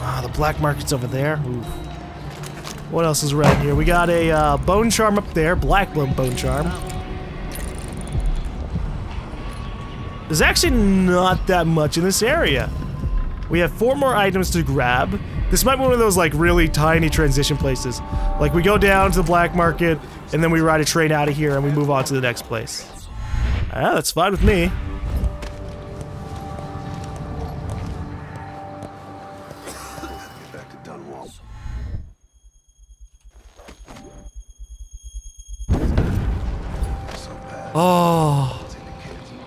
Ah, the black market's over there. Oof. What else is around here? We got a bone charm up there, black bone charm. There's actually not that much in this area. We have 4 more items to grab. This might be one of those like really tiny transition places. Like we go down to the black market and then we ride a train out of here and we move on to the next place. Ah, that's fine with me.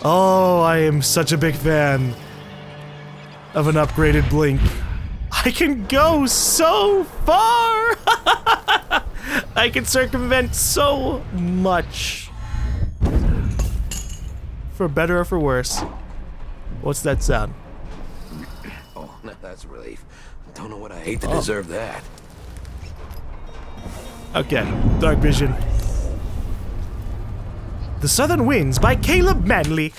Oh, I am such a big fan of an upgraded Blink. I can go so far! I can circumvent so much. For better or for worse. What's that sound? Oh, that's a relief. Don't know what I hate to deserve that. Okay, Dark Vision. The Southern Winds by Caleb Manley,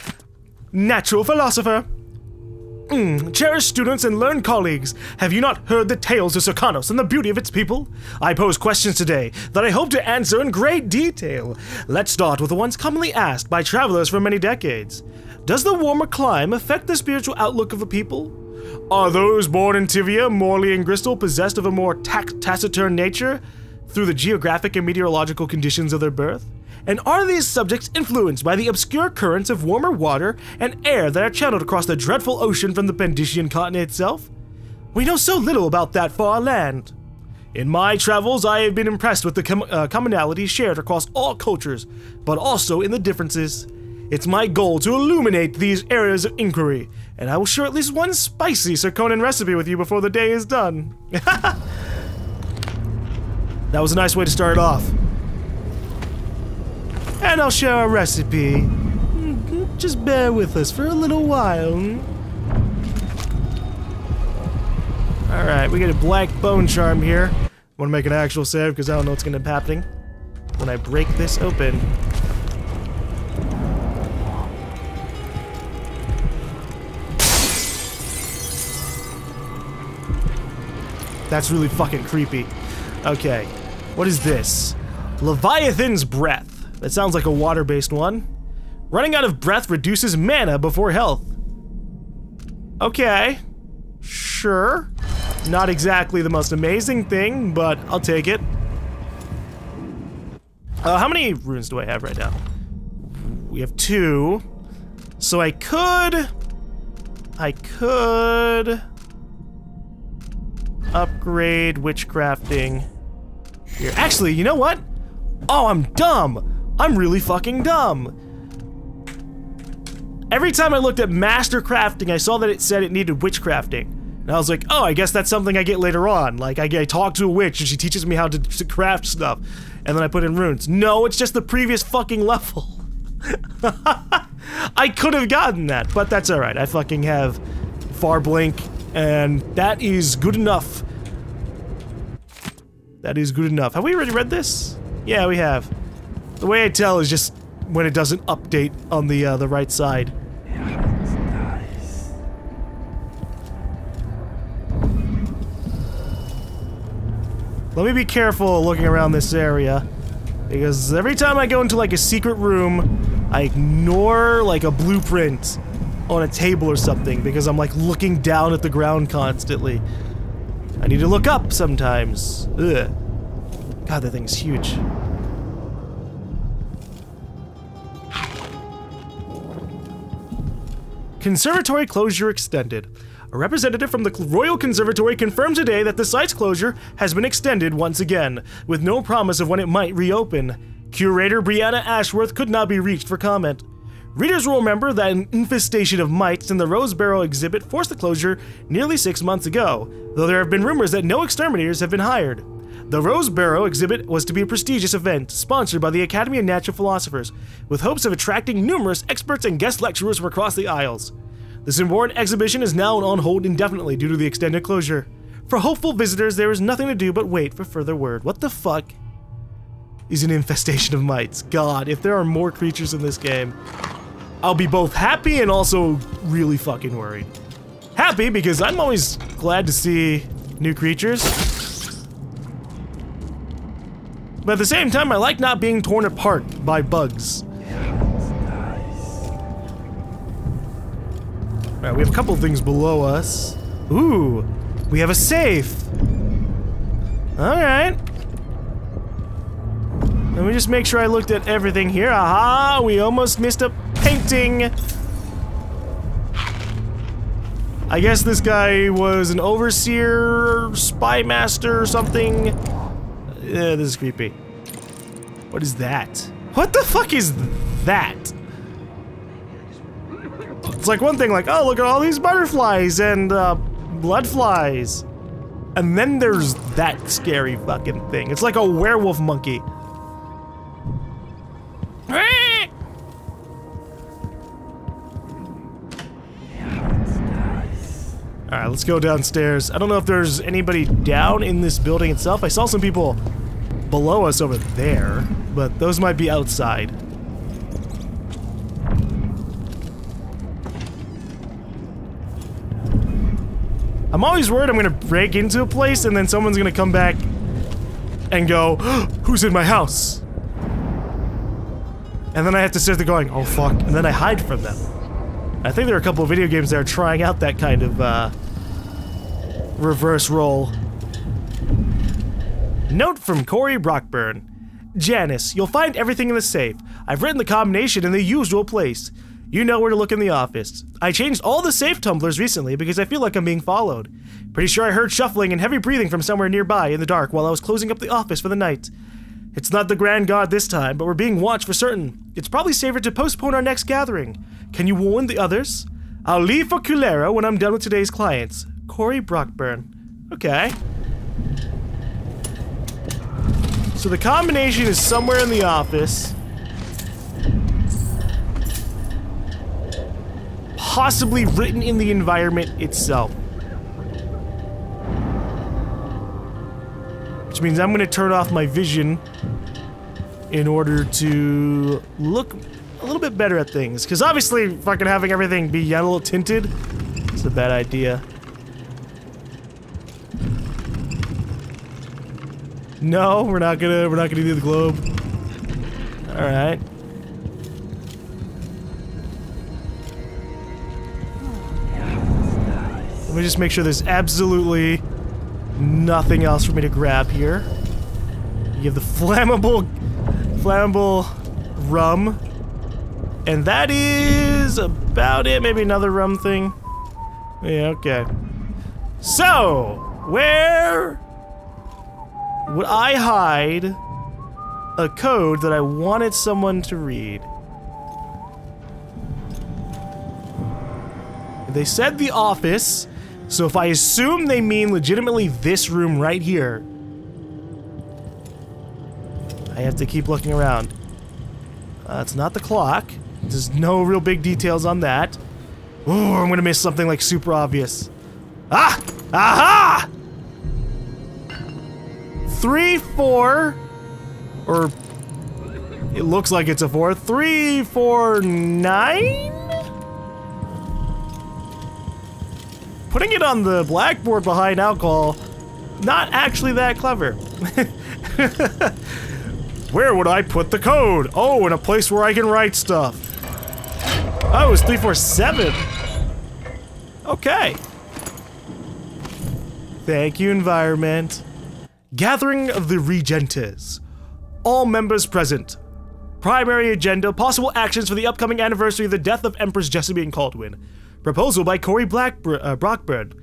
natural philosopher. Cherished students and learned colleagues, have you not heard the tales of Serkanos and the beauty of its people? I pose questions today that I hope to answer in great detail. Let's start with the ones commonly asked by travelers for many decades. Does the warmer climate affect the spiritual outlook of the people? Are those born in Tivia, Morley, and Gristle possessed of a more taciturn nature through the geographic and meteorological conditions of their birth? And are these subjects influenced by the obscure currents of warmer water and air that are channeled across the dreadful ocean from the Pandician continent itself? We know so little about that far land. In my travels, I have been impressed with the commonalities shared across all cultures, but also in the differences. It's my goal to illuminate these areas of inquiry, and I will share at least one spicy Serkonan recipe with you before the day is done. That was a nice way to start it off. And I'll share a recipe. Just bear with us for a little while. Alright, we get a black bone charm here. I want to make an actual save because I don't know what's going to be happening when I break this open. That's really fucking creepy. Okay, what is this? Leviathan's Breath. That sounds like a water-based one. Running out of breath reduces mana before health. Okay. Sure. Not exactly the most amazing thing, but I'll take it. How many runes do I have right now? We have 2. So I could upgrade witchcrafting here. Actually, you know what? Oh, I'm dumb. I'm really fucking dumb. Every time I looked at master crafting, I saw that it said it needed witchcrafting. And I was like, oh, I guess that's something I get later on. Like, I talk to a witch and she teaches me how to craft stuff. And then I put in runes. No, it's just the previous fucking level. I could have gotten that, but that's alright. I fucking have Far Blink, and that is good enough. That is good enough. Have we already read this? Yeah, we have. The way I tell is just when it doesn't update on the right side. Let me be careful looking around this area, because every time I go into like a secret room, I ignore like a blueprint on a table or something because I'm like looking down at the ground constantly. I need to look up sometimes. Ugh. God, that thing's huge. Conservatory closure extended. A representative from the Royal Conservatory confirmed today that the site's closure has been extended once again, with no promise of when it might reopen. Curator Brianna Ashworth could not be reached for comment. Readers will remember that an infestation of mites in the Rose Barrow exhibit forced the closure nearly 6 months ago, though there have been rumors that no exterminators have been hired. The Rose Barrow exhibit was to be a prestigious event, sponsored by the Academy of Natural Philosophers, with hopes of attracting numerous experts and guest lecturers from across the Isles. This important exhibition is now on hold indefinitely due to the extended closure. For hopeful visitors, there is nothing to do but wait for further word. What the fuck is an infestation of mites? God, if there are more creatures in this game, I'll be both happy and also really fucking worried. Happy because I'm always glad to see new creatures. But at the same time, I like not being torn apart by bugs. Alright, we have a couple things below us. Ooh, we have a safe. Alright. Let me just make sure I looked at everything here. Aha, we almost missed a painting. I guess this guy was an overseer, spy master or something. This is creepy. What is that? What the fuck is that? It's like one thing, like, oh, look at all these butterflies and blood flies. And then there's that scary fucking thing. It's like a werewolf monkey. Alright, let's go downstairs. I don't know if there's anybody down in this building itself. I saw some people below us over there, but those might be outside. I'm always worried I'm gonna break into a place and then someone's gonna come back and go, who's in my house? And then I have to sit there going, oh fuck, and then I hide from them. I think there are a couple of video games that are trying out that kind of reverse role. Note from Corey Brockburn. Janice, you'll find everything in the safe. I've written the combination in the usual place. You know where to look in the office. I changed all the safe tumblers recently because I feel like I'm being followed. Pretty sure I heard shuffling and heavy breathing from somewhere nearby in the dark while I was closing up the office for the night. It's not the Grand God this time, but we're being watched for certain. It's probably safer to postpone our next gathering. Can you warn the others? I'll leave for Culera when I'm done with today's clients. Corey Brockburn. Okay. So the combination is somewhere in the office. Possibly written in the environment itself. Which means I'm gonna turn off my vision in order to look a little bit better at things. Because obviously fucking having everything be yellow tinted is a bad idea. No, we're not gonna do the globe. Alright. Let me just make sure there's absolutely nothing else for me to grab here. You have the flammable rum. And that is about it. Maybe another rum thing. Yeah, okay. So, where would I hide a code that I wanted someone to read? They said the office. So if I assume they mean legitimately this room right here, I have to keep looking around. It's not the clock. There's no real big details on that. Ooh, I'm gonna miss something like super obvious. Ah! Aha! 3, 4, or it looks like it's a 4. 3, 4, 9? Putting it on the blackboard behind alcohol, not actually that clever. Where would I put the code? Oh, in a place where I can write stuff. Oh, it's 3, 4, 7. Okay. Thank you, environment. Gathering of the Regentes. All members present. Primary agenda, possible actions for the upcoming anniversary of the death of Empress Jessamine Caldwin. Proposal by Corey Brockburn.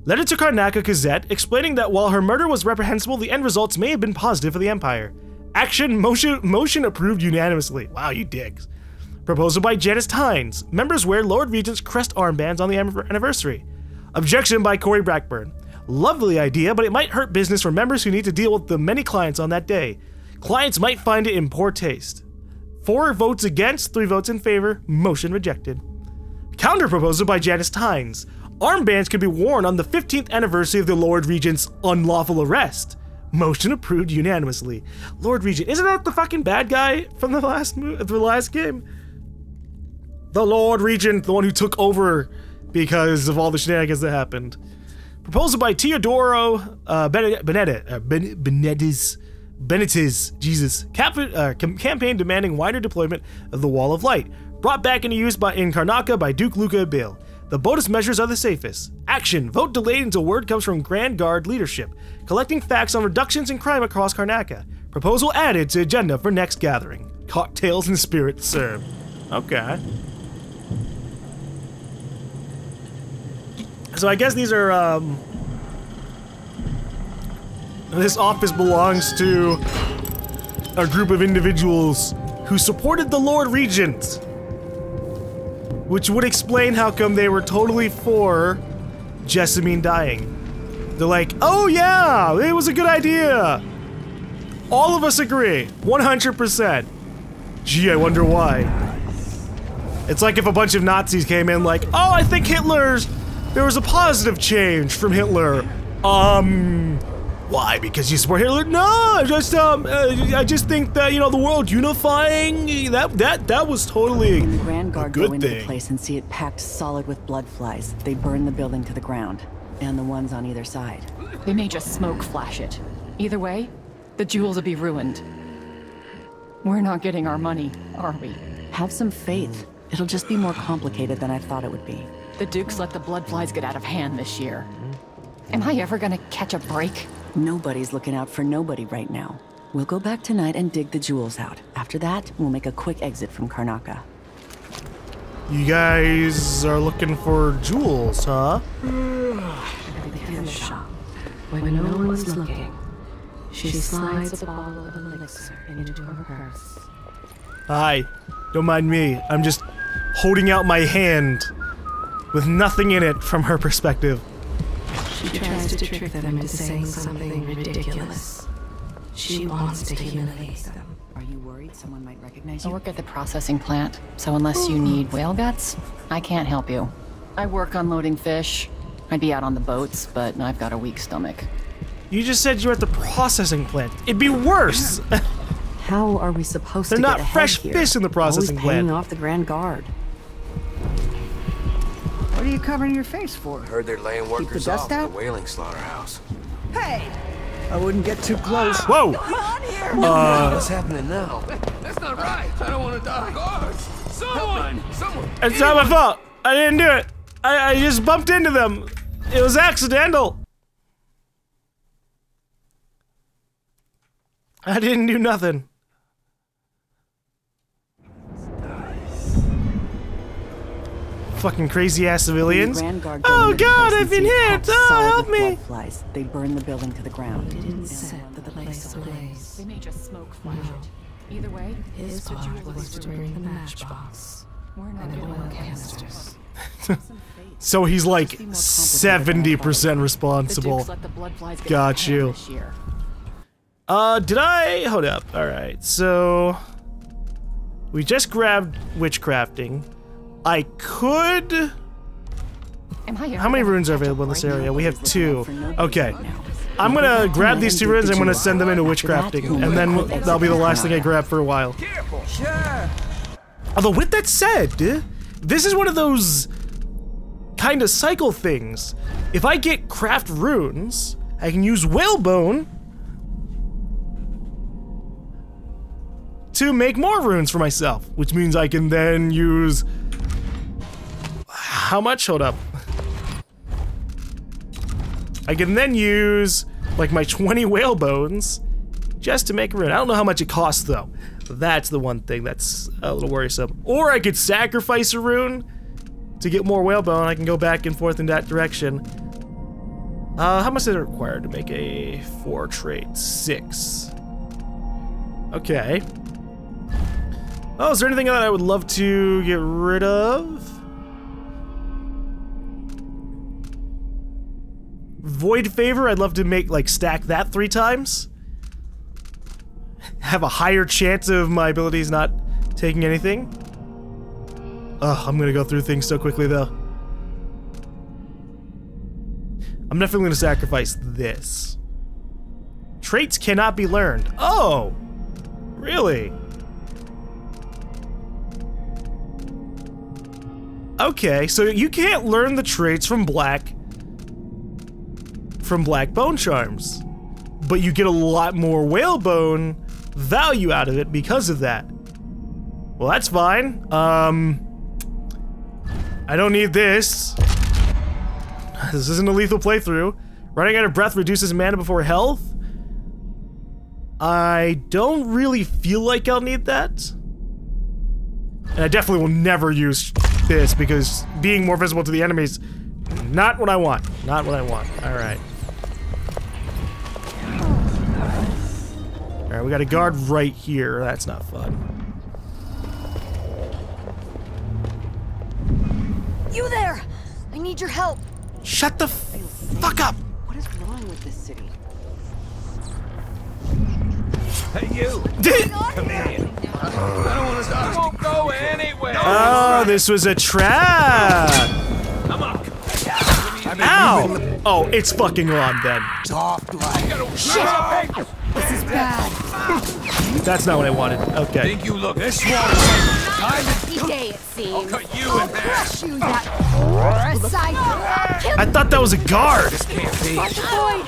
Letter to Karnaca Gazette explaining that while her murder was reprehensible, the end results may have been positive for the Empire. Action motion approved unanimously. Wow, you dicks. Proposal by Janice Tynes. Members wear Lord Regent's crest armbands on the anniversary. Objection by Corey Brockburn. Lovely idea, but it might hurt business for members who need to deal with the many clients on that day. Clients might find it in poor taste. 4 votes against, 3 votes in favor. Motion rejected. Counter proposal by Janice Tynes. Armbands could be worn on the 15th anniversary of the Lord Regent's unlawful arrest. Motion approved unanimously. Lord Regent, isn't that the fucking bad guy from the last game? The Lord Regent, the one who took over because of all the shenanigans that happened. Proposal by Teodoro Benitez, Jesus. Campaign demanding wider deployment of the Wall of Light. Brought back into use in Karnaca by Duke Luca Bill. The bonus measures are the safest. Action. Vote delayed until word comes from Grand Guard leadership. Collecting facts on reductions in crime across Karnaca. Proposal added to agenda for next gathering. Cocktails and spirits served. Okay. So I guess these are, this office belongs to a group of individuals who supported the Lord Regent. Which would explain how come they were totally for Jessamine dying. They're like, oh yeah, it was a good idea. All of us agree, 100%. Gee, I wonder why. It's like if a bunch of Nazis came in like, oh, I think there was a positive change from Hitler. Why? Because you support Hitler? No, I just think that, you know, the world unifying, that was totally when the Grand Guard a good go into thing. the place and see it packed solid with blood flies, they burn the building to the ground. And the ones on either side. They may just smoke flash it. Either way, the jewels will be ruined. We're not getting our money, are we? Have some faith. It'll just be more complicated than I thought it would be. The Dukes let the blood flies get out of hand this year. Am I ever gonna catch a break? Nobody's looking out for nobody right now. We'll go back tonight and dig the jewels out. After that, we'll make a quick exit from Karnaca. You guys are looking for jewels, huh? In the shop, when no one's looking, she slides a bottle of elixir into her purse. Hi, don't mind me. I'm just holding out my hand with nothing in it from her perspective. She tries to trick them into saying something ridiculous. She wants to humiliate them. Are you worried someone might recognize I you? work at the processing plant, so unless you need whale guts, I can't help you. I work unloading fish. I'd be out on the boats, but I've got a weak stomach. You just said you were at the processing plant. It'd be worse. How are we supposed They're to not get ahead fresh here? fish in the processing Always paying plant. off the Grand Guard. What are you covering your face for? Heard they're laying workers dust off at out? the whaling slaughterhouse. Hey! I wouldn't get too close. Whoa! What's happening now? That's not right. I don't want to die. Guards! Someone! It's not my fault. I didn't do it. I just bumped into them. It was accidental. I didn't do nothing. Fucking crazy ass civilians. Oh God, I've been hit. Oh, help me. Flies. They burn the building to the ground. Didn't set the place ablaze. They may just smoke flash it. Either way, His the part jewels was to will be bring the ruined. matchbox We're not and the getting oil our canisters. So he's like 70% The responsible. Dukes let the blood flies get Got out of hand you. this year. Did I? Hold up. Alright, so we just grabbed witchcrafting. I could. Am I ever How many gonna runes are catch a available in this break? area? We have 2. Okay. I'm gonna grab these 2 runes, I'm gonna send them into witchcrafting, and then that'll be the last thing I grab for a while. Sure. Although, with that said, this is one of those kind of cycle things. If I get craft runes, I can use whalebone to make more runes for myself, which means I can then use. How much? Hold up. I can then use like my 20 whalebones just to make a rune. I don't know how much it costs though. That's the one thing that's a little worrisome. Or I could sacrifice a rune to get more whalebone. I can go back and forth in that direction. How much is it required to make a 4 trait? 6. Okay. Oh, is there anything that I would love to get rid of? Void Favor, I'd love to make, like, stack that 3 times. Have a higher chance of my abilities not taking anything. Ugh, I'm gonna go through things so quickly, though. I'm definitely gonna sacrifice this. Traits cannot be learned. Oh! Really? Okay, so you can't learn the traits from black from black bone charms. But you get a lot more whalebone value out of it because of that. Well, that's fine. I don't need this. This isn't a lethal playthrough. Running out of breath reduces mana before health. I don't really feel like I'll need that. And I definitely will never use this because being more visible to the enemies, not what I want. Not what I want. Alright. Alright, we got a guard right here. That's not fun. You there! I need your help. Shut the fuck up! What is wrong with this city? Hey, you! Come here. I don't want to die. Won't go anywhere. Oh, this was a trap! Come on. Ow! Oh, it's fucking on then. Soft like. Shit! This is bad. That's not what I wanted. Okay. Think you look this one? Lucky day, it seems. I'll cut you in there. Crush you, that aside. Kill I thought that was a guard! This can't be. Boyd.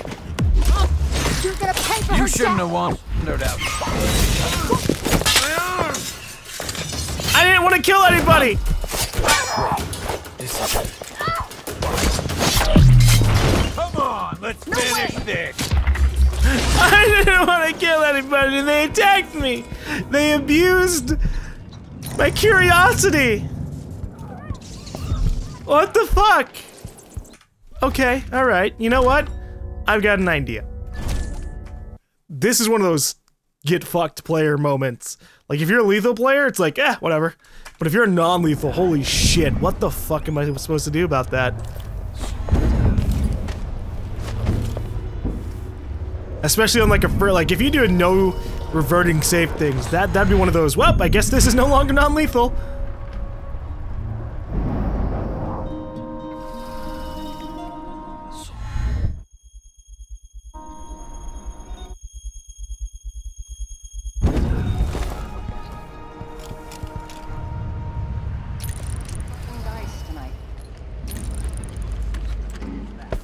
You're gonna pay for her You shouldn't death. have wandered out. I didn't want to kill anybody! Come on, let's finish this. I didn't want to kill anybody and they attacked me! They abused my curiosity! What the fuck? Okay, alright. You know what? I've got an idea. This is one of those get fucked player moments. Like, if you're a lethal player, it's like, eh, whatever. But if you're a non-lethal, holy shit, what the fuck am I supposed to do about that? Especially on like like if you do a no reverting save things, that'd be one of those, well, I guess this is no longer non-lethal.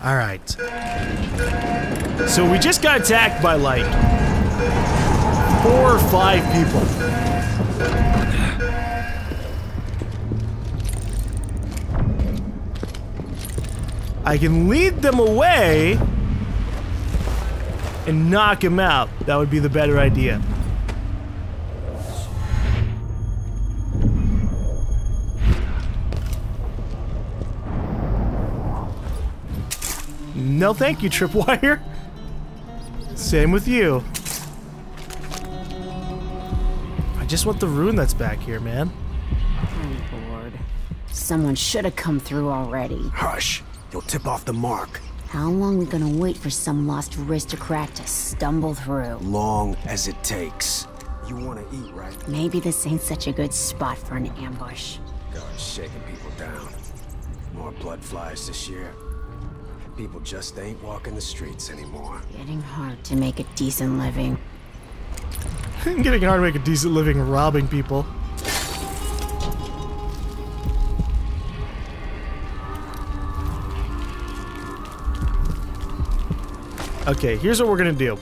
All right. So we just got attacked by like 4 or 5 people. I can lead them away and knock him out. That would be the better idea. No thank you, Tripwire. Same with you. I just want the rune that's back here, man. I'm bored. Someone should have come through already. Hush. You'll tip off the mark. How long we gonna wait for some lost aristocrat to stumble through? Long as it takes. You want to eat, right? Maybe this ain't such a good spot for an ambush. God's shaking people down. More blood flies this year. People just ain't walking the streets anymore. Getting hard to make a decent living. Getting hard to make a decent living robbing people. Okay, here's what we're gonna do.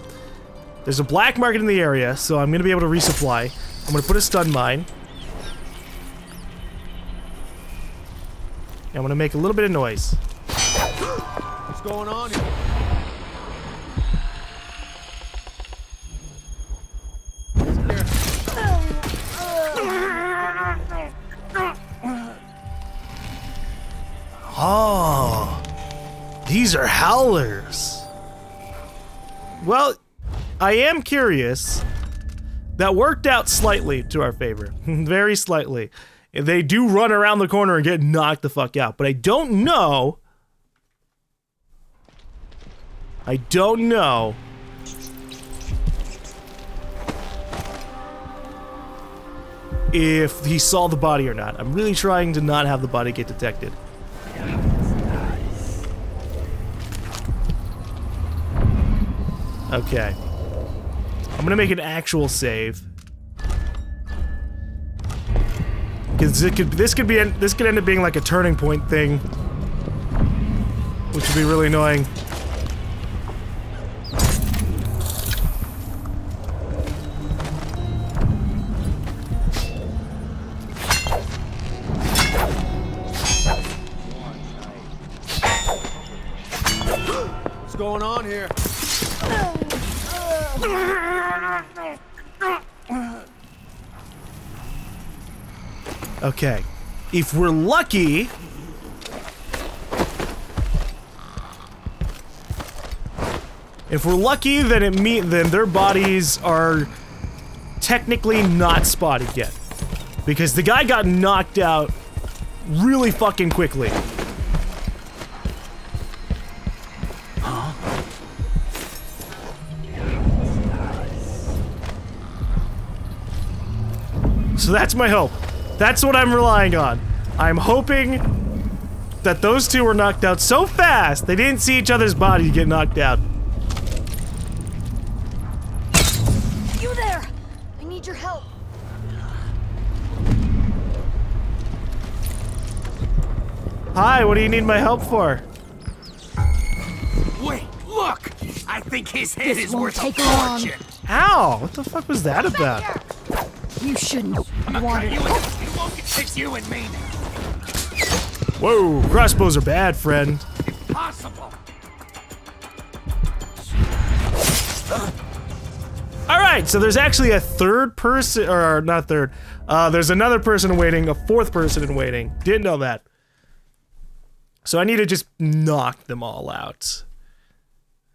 There's a black market in the area, so I'm gonna be able to resupply. I'm gonna put a stun mine. And I'm gonna make a little bit of noise. What's going on here? Oh, these are howlers. Well, I am curious. That worked out slightly to our favor. Very slightly. They do run around the corner and get knocked the fuck out, but I don't know. If he saw the body or not. I'm really trying to not have the body get detected. Okay. I'm gonna make an actual save. Because this could end up being like a turning point thing. Which would be really annoying. What's going on here? Okay. If we're lucky... If we're lucky, then then their bodies are technically not spotted yet. Because the guy got knocked out really fucking quickly. So that's my hope. That's what I'm relying on. I'm hoping that those two were knocked out so fast they didn't see each other's bodies get knocked out. You there! I need your help. Hi, what do you need my help for? Wait, look! I think his head is worth a long. fortune. Ow! What the fuck was that about? You shouldn't I'm gonna want cut it. you in. It won't fix you and me now. Whoa, crossbows are bad, friend. Impossible. Alright, so there's actually a third person, or not third, there's another person in waiting, a fourth person in waiting. Didn't know that. So I need to just knock them all out.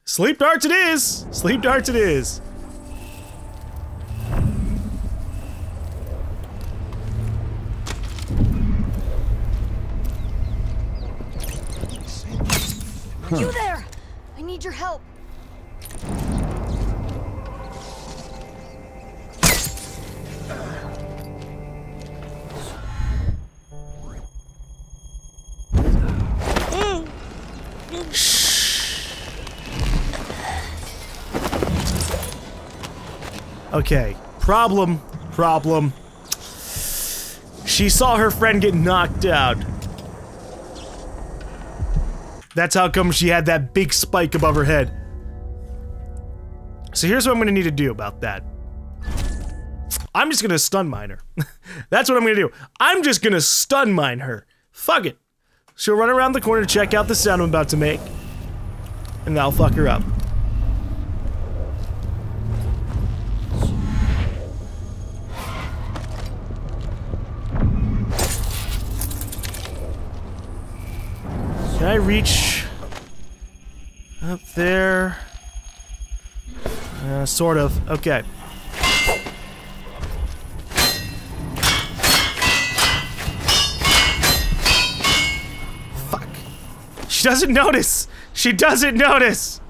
Sleep darts it is! Sleep darts it is. You there! I need your help. Okay, problem. She saw her friend get knocked out. That's how come she had that big spike above her head. So here's what I'm gonna need to do about that. I'm just gonna stun mine her. That's what I'm gonna do. I'm just gonna stun mine her. Fuck it. She'll run around the corner to check out the sound I'm about to make. And that'll fuck her up. Can I reach up there? Sort of. Okay. Fuck. She doesn't notice! She doesn't notice!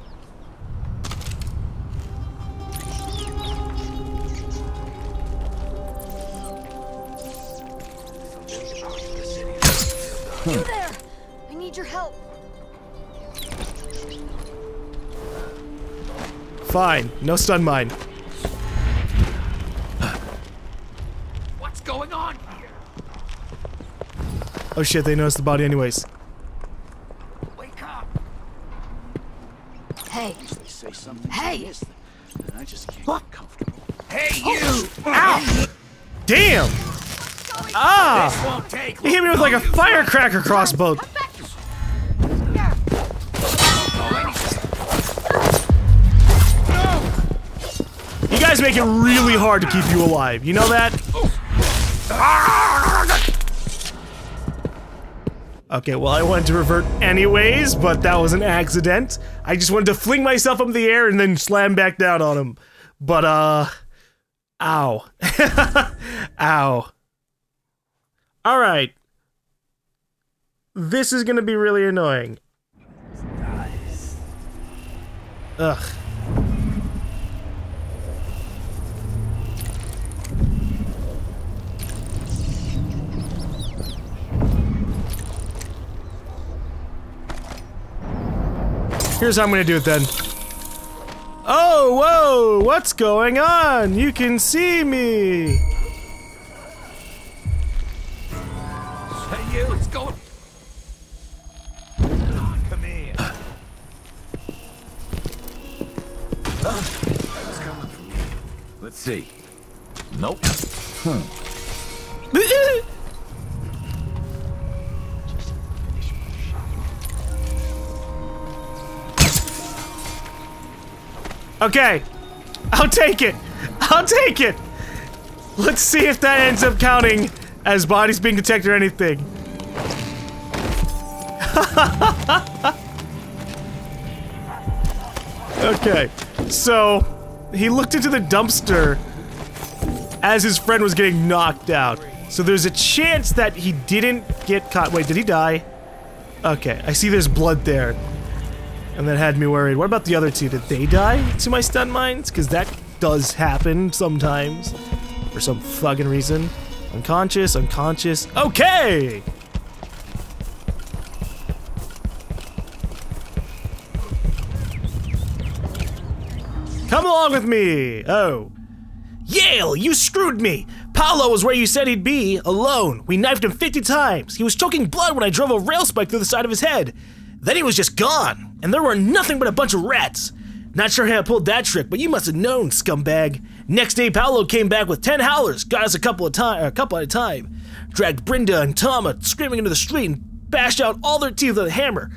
You there! I need your help. Fine. No stun mine. What's going on here? Oh shit, they noticed the body anyways. Wake up! Hey! Say something. Hey! I just can't get comfortable. Hey, you! Ow! Damn! Ah! This won't take He hit me with like a firecracker crossbow. You guys make it really hard to keep you alive. You know that? Okay, well, I wanted to revert anyways, but that was an accident. I just wanted to fling myself up in the air and then slam back down on him. But, ow. Ow. Alright. This is gonna be really annoying. Ugh. Here's how I'm gonna do it then. Oh, whoa! What's going on? You can see me! Hey, you! It's going. Come here. It's coming from you. Let's see. Nope. Okay. I'll take it. I'll take it. Let's see if that ends up counting as bodies being detected or anything. Okay. So, he looked into the dumpster as his friend was getting knocked out. So there's a chance that he didn't get caught. Wait, did he die? Okay, I see there's blood there. And that had me worried. What about the other two? Did they die to my stun mines? Because that does happen sometimes. For some fucking reason. Unconscious, unconscious. Okay! Come along with me! Oh. Yale, you screwed me! Paolo was where you said he'd be, alone. We knifed him 50 times. He was choking blood when I drove a rail spike through the side of his head. Then he was just gone, and there were nothing but a bunch of rats. Not sure how I pulled that trick, but you must have known, scumbag. Next day, Paolo came back with 10 howlers, got us a couple at a time. Dragged Brenda and Tama screaming into the street and bashed out all their teeth with a hammer.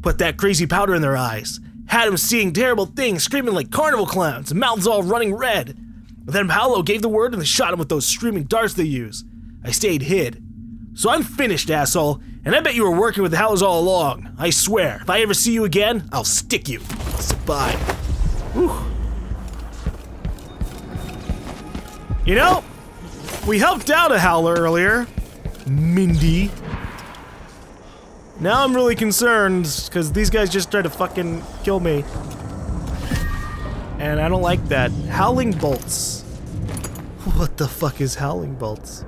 Put that crazy powder in their eyes. Had them seeing terrible things, screaming like carnival clowns, mouths all running red. Then Paolo gave the word and they shot him with those streaming darts they use. I stayed hid. So I'm finished, asshole, and I bet you were working with the Howlers all along. I swear, if I ever see you again, I'll stick you. So bye. Whew. You know, we helped out a Howler earlier. Mindy. Now I'm really concerned, because these guys just tried to fucking kill me. And I don't like that. Howling bolts. What the fuck is howling bolts?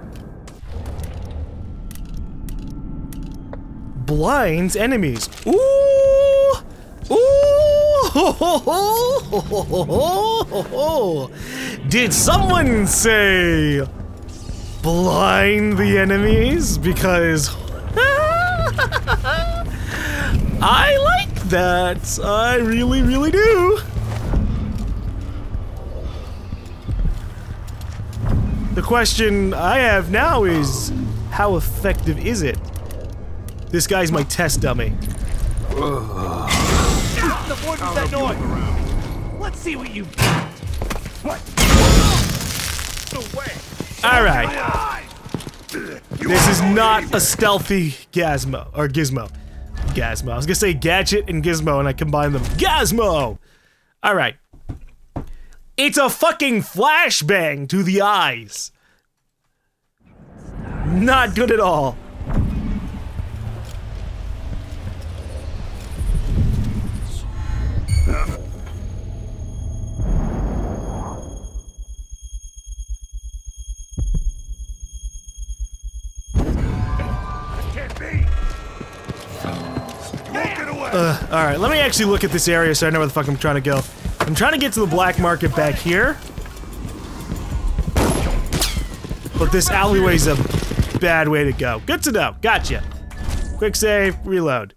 Blinds enemies. Ooh! Ooh! Did someone say blind the enemies? Because I like that. I really, really do. The question I have now is, how effective is it? This guy's my test dummy. The boy with that noise. Let's see what you got. What? Alright. This is not a stealthy Gizmo. Or Gizmo. Gizmo. I was gonna say Gadget and Gizmo and I combined them. Gizmo! Alright. It's a fucking flashbang to the eyes. Not good at all. Alright, let me actually look at this area so I know where the fuck I'm trying to go. I'm trying to get to the black market back here. But this alleyway's a bad way to go. Good to know. Gotcha. Quick save, reload.